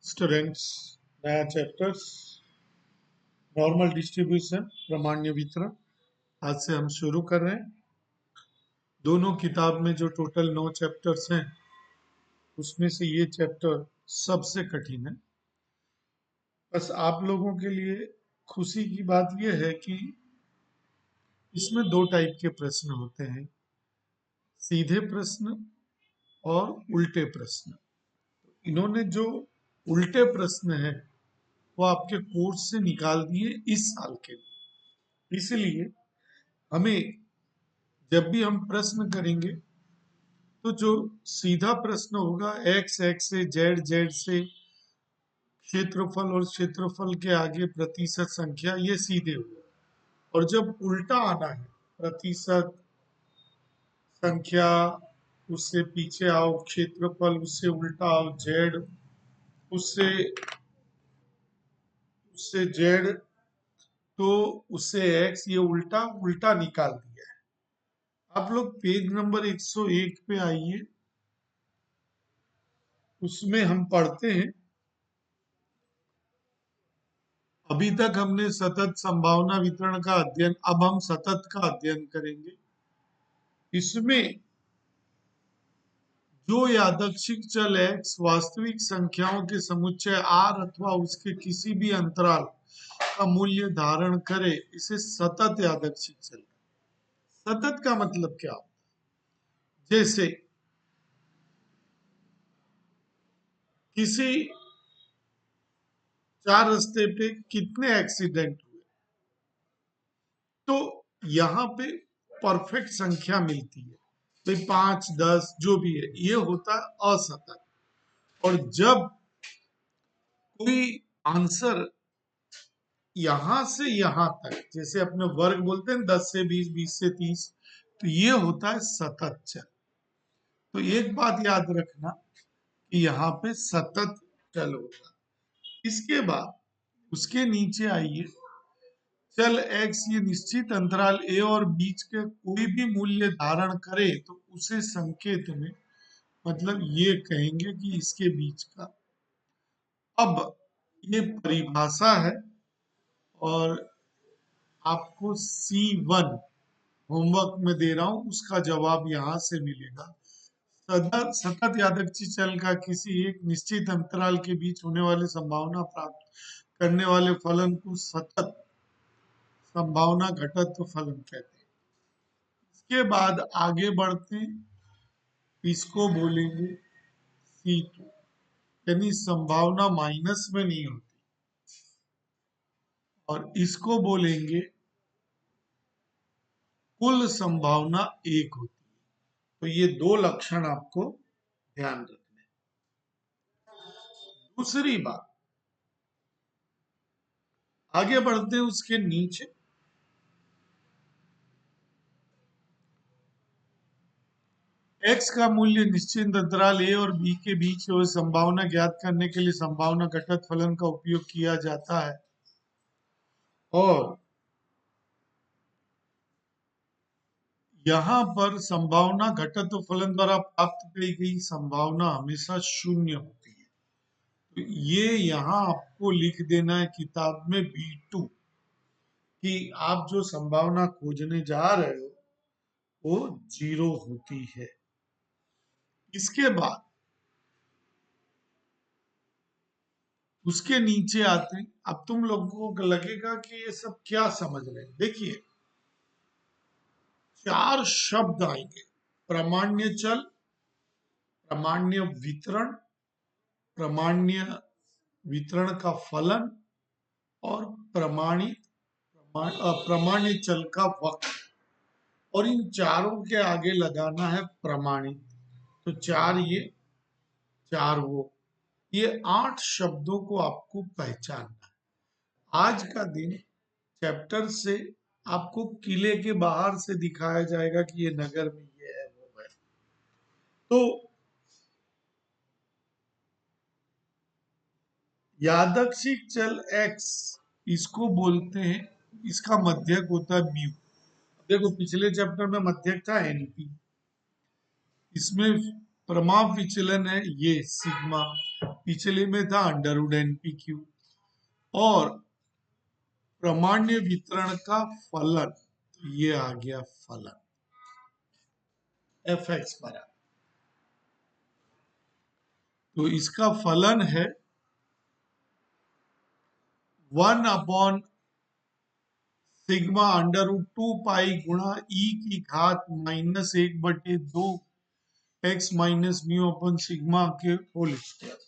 Students, नया chapters normal distribution प्रामाण्य वितरण आज से हम शुरू कर रहे हैं। दोनों किताब में जो टोटल 9 चैप्टर्स हैं उसमें से ये चैप्टर सबसे कठिन है। बस आप लोगों के लिए खुशी की बात यह है कि इसमें दो टाइप के प्रश्न होते हैं, सीधे प्रश्न और उल्टे प्रश्न। इन्होंने जो उल्टे प्रश्न हैं वो आपके कोर्स से निकाल दिए इस साल के लिए। इसलिए हमें जब भी हम प्रश्न करेंगे तो जो सीधा प्रश्न होगा एक्स एक्स से जेड जेड से क्षेत्रफल और क्षेत्रफल के आगे प्रतिशत संख्या, ये सीधे होगा। और जब उल्टा आना है, प्रतिशत संख्या उससे पीछे आओ, क्षेत्रफल उससे उल्टा आओ, जेड उससे उससे जेड तो उससे एक्स, ये उल्टा उल्टा निकाल दिया है। आप लोग पेज नंबर 101 पे आइए, उसमें हम पढ़ते हैं। अभी तक हमने सतत संभावना वितरण का अध्ययन, अब हम सतत का अध्ययन करेंगे। इसमें जो यादृच्छिक चल x वास्तविक संख्याओं के समुच्चय r अथवा उसके किसी भी अंतराल का मूल्य धारण करे, इसे सतत यादृच्छिक चल। सतत का मतलब क्या होता है? जैसे किसी 4 रास्ते पे कितने एक्सीडेंट हुए, तो यहाँ पे परफेक्ट संख्या मिलती है, तो 5 10 जो भी है, ये होता है असतत। और जब कोई आंसर यहां से यहां तक, जैसे अपने वर्ग बोलते हैं 10 से 20 20 से 30, तो ये होता है सतत चल। तो एक बात याद रखना कि यहाँ पे सतत चल होगा। इसके बाद उसके नीचे आइए, चल x ये निश्चित अंतराल a और बीच के कोई भी मूल्य धारण करे तो उसे संकेत में, मतलब ये कहेंगे कि इसके बीच का। अब ये परिभाषा है और आपको C1 होमवर्क में दे रहा हूं, उसका जवाब यहां से मिलेगा। सतत यादृच्छिक चल का किसी एक निश्चित अंतराल के बीच होने वाली संभावना प्राप्त करने वाले फलन को सतत संभावना घटत्व फलन कहते हैं। इसके बाद आगे बढ़ते हैं, इसको बोलेंगे C2, यानी संभावना माइनस में नहीं होती, और इसको बोलेंगे कुल संभावना 1 होती है। तो ये दो लक्षण आपको ध्यान रखने। दूसरी बात, आगे बढ़ते हैं, उसके नीचे x का मूल्य निश्चित अंतराल a और b के बीच और संभावना ज्ञात करने के लिए संभावना घटक फलन का उपयोग किया जाता है। और यहाँ पर संभावना घटत्व फलन द्वारा प्राप्त की गई संभावना हमेशा शून्य होती है। तो ये यहाँ आपको लिख देना है किताब में B2 कि आप जो संभावना खोजने जा रहे हो वो 0 होती है। इसके बाद उसके नीचे आते हैं। अब तुम लोगों को लगेगा कि ये सब क्या समझ रहे हैं। देखिए, 4 शब्द आएंगे, प्रामाण्य चल, प्रामाण्य वितरण, प्रामाण्य वितरण का फलन और अप्रमाण्य चल का वक्र। और इन चारों के आगे लगाना है प्रमाणित। तो 4 ये 4 वो, ये 8 शब्दों को आपको पहचानना है। आज का दिन चैप्टर से आपको किले के बाहर से दिखाया जाएगा कि ये नगर में ये है वो है। तो यादृच्छिक चल x, इसको बोलते हैं, इसका मध्यक होता है म्यू। देखो पिछले चैप्टर में मध्यक था NP, इसमें प्रमाप विचलन है ये सिग्मा, पिछले में था √NP³ और प्रामाण्य वितरण का फलन, तो ये आ गया फलन fx बराबर, तो इसका फलन है 1/(σ √2π गुणा e की घात -1/2 x माइनस म्यू अपन सिग्मा के होल स्क्वायर।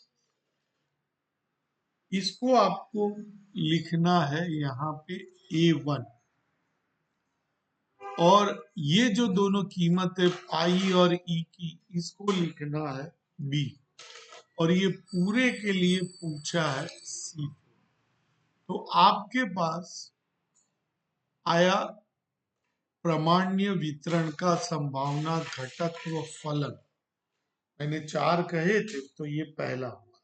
इसको आपको लिखना है यहाँ पे a1, और ये जो दोनों कीमत है पाई और ई की, इसको लिखना है b, और ये पूरे के लिए पूछा है c। तो आपके पास आया प्रामाण्य वितरण का संभावना घटत्व फलन। मैंने 4 कहे थे, तो ये पहला हुआ।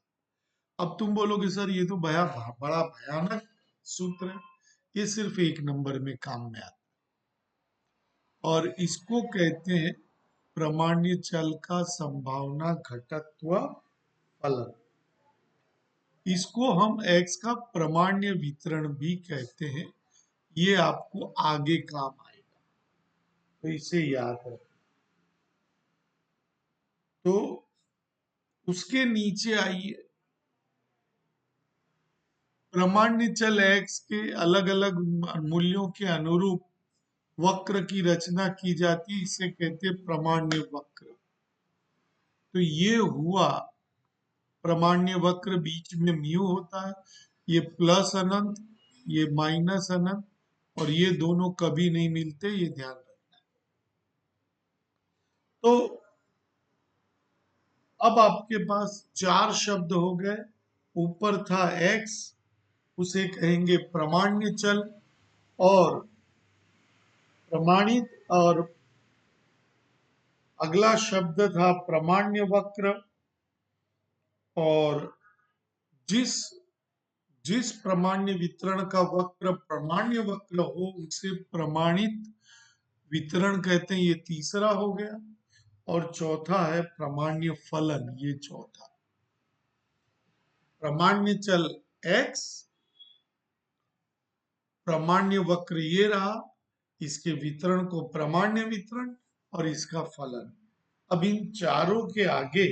अब तुम बोलोगे सर ये तो बड़ा भयानक सूत्र है, ये सिर्फ 1 नंबर में काम में आता है, और इसको कहते हैं प्रामाण्य चल का संभावना घटत्व फलन। इसको हम x का प्रामाण्य वितरण भी कहते हैं, ये आपको आगे काम आएगा, तो इसे याद रखें। तो उसके नीचे आइए, प्रामाण्य चल x के अलग अलग मूल्यों के अनुरूप वक्र की रचना की जाती है, इसे कहते हैं प्रामाण्य वक्र। तो ये हुआ प्रामाण्य वक्र, बीच में म्यू होता है, ये प्लस अनंत, ये माइनस अनंत, और ये दोनों कभी नहीं मिलते, ये ध्यान रखना है। तो अब आपके पास 4 शब्द हो गए। ऊपर था x, उसे कहेंगे प्रामाण्य चल, और प्रमाणित, और अगला शब्द था प्रामाण्य वक्र, और जिस जिस प्रामाण्य वितरण का वक्र प्रामाण्य वक्र हो उसे प्रमाणित वितरण कहते हैं, ये तीसरा हो गया। और चौथा है प्रामाण्य फलन, ये चौथा। प्रामाण्य चल x, प्रामाण्य वक्र ये रहा, इसके वितरण को प्रामाण्य वितरण, और इसका फलन। अब इन चारों के आगे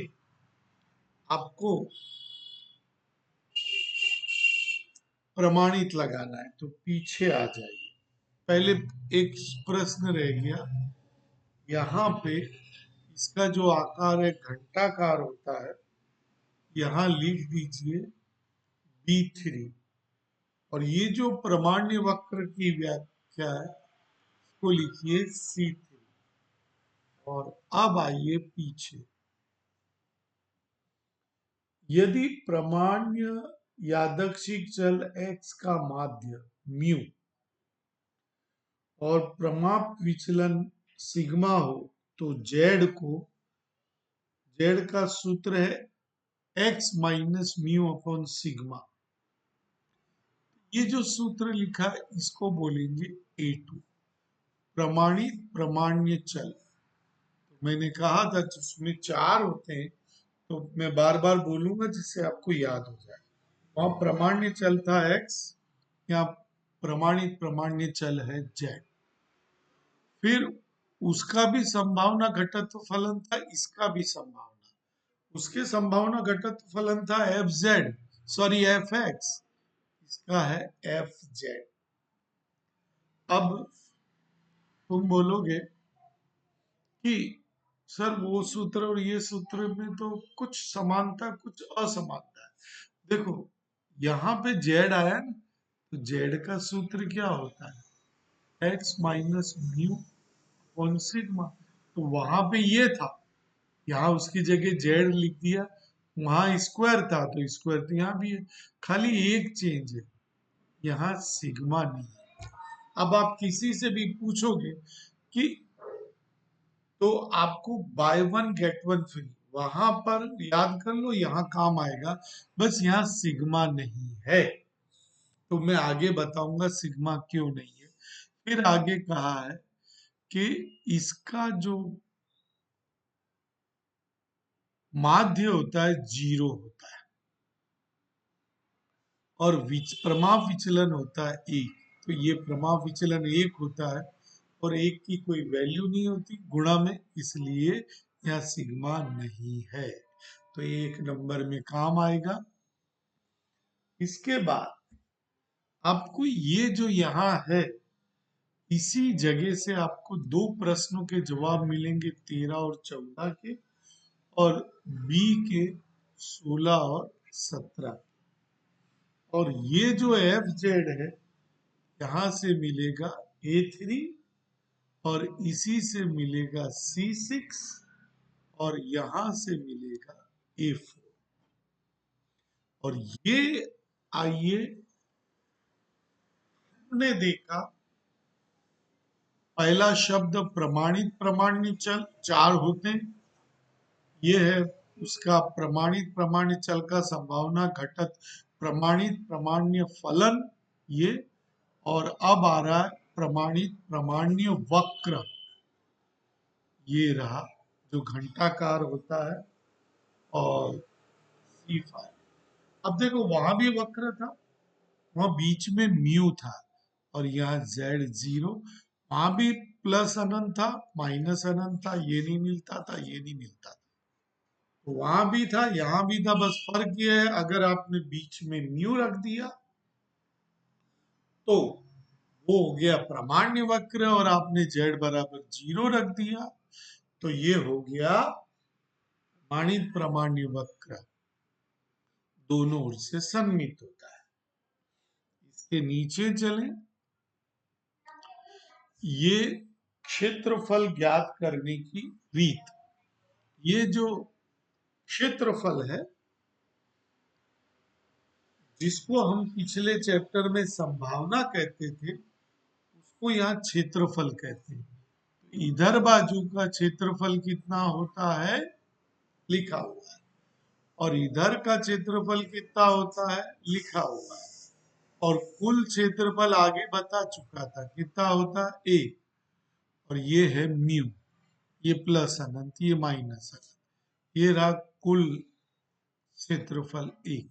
आपको प्रमाणित लगाना है, तो पीछे आ जाइए। पहले एक प्रश्न रह गया, यहाँ पे इसका जो आकार है घंटाकार होता है, यहाँ लिख दीजिए B3, और ये जो प्रामाण्य वक्र की व्याख्या है इसको लिखिए C3। और अब आइए पीछे, यदि प्रामाण्य यादृच्छिक चल x का माध्य म्यू और प्रमाप विचलन सिग्मा हो, तो z का सूत्र है x minus mu upon sigma. ये जो सूत्र लिखा है इसको बोलेंगे A2, प्रमाणित प्रामाण्य चल। तो मैंने कहा था जिसमें 4 होते हैं, तो मैं बार बार बोलूंगा जिससे आपको याद हो जाए। वहां प्रामाण्य चल था x, यहाँ प्रमाणित प्रामाण्य चल है z। फिर उसका भी संभावना घटत्व फलन था, इसका भी संभावना, उसके संभावना घटत्व फलन था fx, इसका है fz। अब तुम बोलोगे कि सर वो सूत्र और ये सूत्र में तो कुछ समानता कुछ असमानता है। देखो यहाँ पे z आया ना, तो z का सूत्र क्या होता है x minus mu upon sigma. तो वहां पे ये था, यहाँ उसकी जगह z लिख दिया, वहां स्क्वायर था तो स्क्वायर, तो यहाँ भी है, खाली एक चेंज है, यहाँ सिग्मा नहीं है। अब आप किसी से भी पूछोगे कि तो आपको बाय 1 गेट 1 फ्री, वहां पर याद कर लो, यहाँ काम आएगा, बस यहाँ सिग्मा नहीं है। तो मैं आगे बताऊंगा सिग्मा क्यों नहीं है। फिर आगे कहा है कि इसका जो माध्य होता है 0 होता है, और प्रमाप विचलन होता है 1। तो ये प्रमाप विचलन 1 होता है और 1 की कोई वैल्यू नहीं होती गुणा में, इसलिए यहाँ सिग्मा नहीं है, तो 1 नंबर में काम आएगा। इसके बाद आपको ये जो यहाँ है, इसी जगह से आपको 2 प्रश्नों के जवाब मिलेंगे, 13 और 14 के, और बी के 16 और 17। और ये जो एफ जेड है, यहां से मिलेगा A3 और इसी से मिलेगा C6 और यहां से मिलेगा A4। और ये आइए हमने देखा पहला शब्द प्रमाणित प्रमाण्य चल 4 होते हैं, ये है उसका प्रमाणित प्रमाण्य चल का संभावना घटक प्रमाणित प्रमाण्य फलन ये। और अब आ रहा है प्रमाणित प्रमाण्य वक्र, ये रहा जो घंटाकार होता है, और C5। अब देखो वहां भी वक्र था, वहां बीच में म्यू था, और यहाँ Z0, वहां भी प्लस अनंत था माइनस अनंत था, ये नहीं मिलता था ये नहीं मिलता था, तो वहां भी था यहाँ भी था, बस फर्क ये है अगर आपने बीच में म्यू रख दिया तो वो हो गया प्रामाण्य वक्र, और आपने z बराबर 0 रख दिया तो ये हो गया प्रमाणित प्रमाण्य वक्र, दोनों ओर से सममित होता है। इसके नीचे चलें, ये क्षेत्रफल ज्ञात करने की रीत। ये जो क्षेत्रफल है जिसको हम पिछले चैप्टर में संभावना कहते थे, उसको यहाँ क्षेत्रफल कहते हैं। इधर बाजू का क्षेत्रफल कितना होता है लिखा हुआ है, और इधर का क्षेत्रफल कितना होता है लिखा हुआ है, और कुल क्षेत्रफल आगे बता चुका था कितना होता है a, और ये है म्यू, ये प्लस अनंत ये माइनस अनंत, ये रहा कुल क्षेत्रफल a।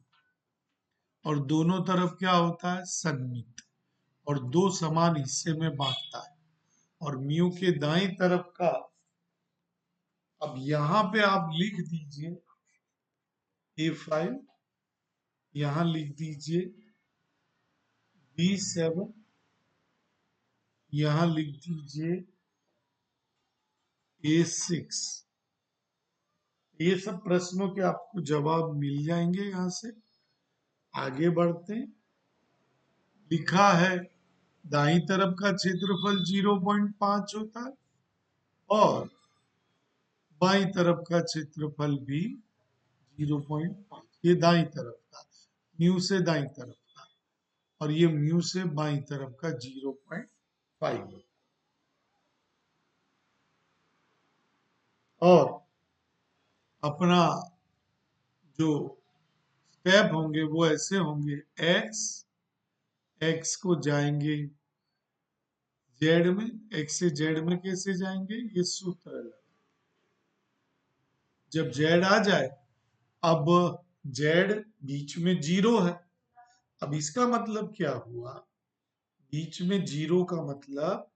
और दोनों तरफ क्या होता है सममित, और 2 समान हिस्से में बांटता है। और म्यू के दाईं तरफ का, अब यहां पे आप लिख दीजिए A5, यहां लिख दीजिए B7, यहां लिख दीजिए A6। ये सब प्रश्नों के आपको जवाब मिल जाएंगे। यहां से आगे बढ़ते हैं, लिखा है दाईं तरफ का क्षेत्रफल 0.5 होता है और बाईं तरफ का क्षेत्रफल भी 0.5, ये दाईं तरफ का म्यू से दाईं तरफ का, और ये म्यू से बाईं तरफ का 0.5। और अपना जो स्टेप होंगे वो ऐसे होंगे, एक्स को जाएंगे जेड में, एक्स से जेड में कैसे जाएंगे, ये सूत्र है। जब जेड आ जाए, अब जेड बीच में 0 है, अब इसका मतलब क्या हुआ, बीच में 0 का मतलब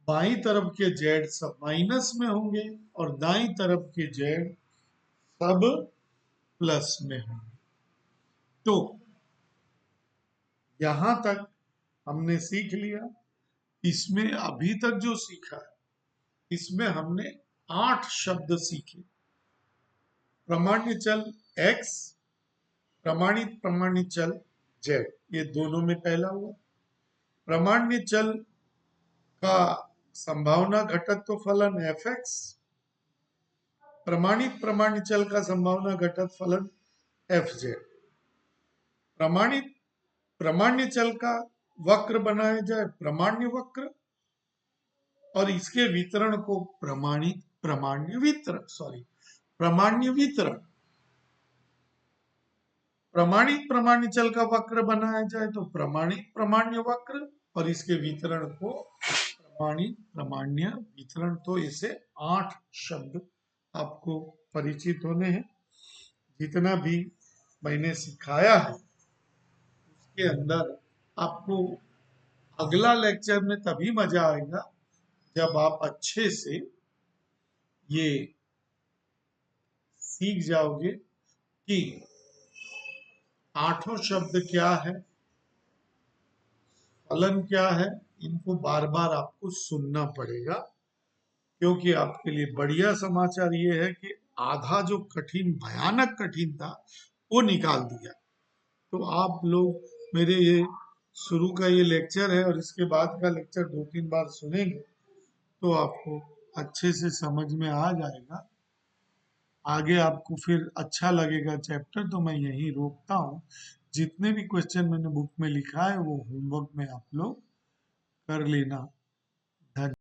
बाईं तरफ के जेड सब माइनस में होंगे और दाईं तरफ के जेड सब प्लस में होंगे। तो यहां तक हमने सीख लिया। इसमें अभी तक जो सीखा है, इसमें हमने 8 शब्द सीखे। प्रमाण्य चल x, प्रमाणित प्रमाण्य चल z, ये दोनों में पहला हुआ। प्रमाण्य चल का संभावना घटत्व फलन fx, प्रमाणित प्रमाण्य चल का संभावना घटक फलन fz। प्रमाणित प्रमाण्य चल का वक्र बनाया जाए प्रमाण्य वक्र, और इसके वितरण को प्रमाणित प्रमाण्य वितरण, सॉरी प्रमाण्य वितरण। प्रमाणित प्रमाण्य चल का वक्र बनाया जाए तो प्रमाणित प्रमाण्य वक्र, और इसके वितरण को प्रमाणित प्रमाण्य वितरण। तो इसे 8 शब्द आपको परिचित होने हैं। जितना भी मैंने सिखाया है के अंदर आपको अगला लेक्चर में तभी मजा आएगा जब आप अच्छे से ये सीख जाओगे कि आठों शब्द क्या है, फलन क्या है। इनको बार बार आपको सुनना पड़ेगा, क्योंकि आपके लिए बढ़िया समाचार ये है कि आधा जो कठिन, भयानक कठिन था, वो निकाल दिया। तो आप लोग मेरे ये शुरू का ये लेक्चर है और इसके बाद का लेक्चर 2-3 बार सुनेंगे तो आपको अच्छे से समझ में आ जाएगा। आगे आपको फिर अच्छा लगेगा चैप्टर, तो मैं यहीं रोकता हूँ। जितने भी क्वेश्चन मैंने बुक में लिखा है वो होमवर्क में आप लोग कर लेना। धन्यवाद।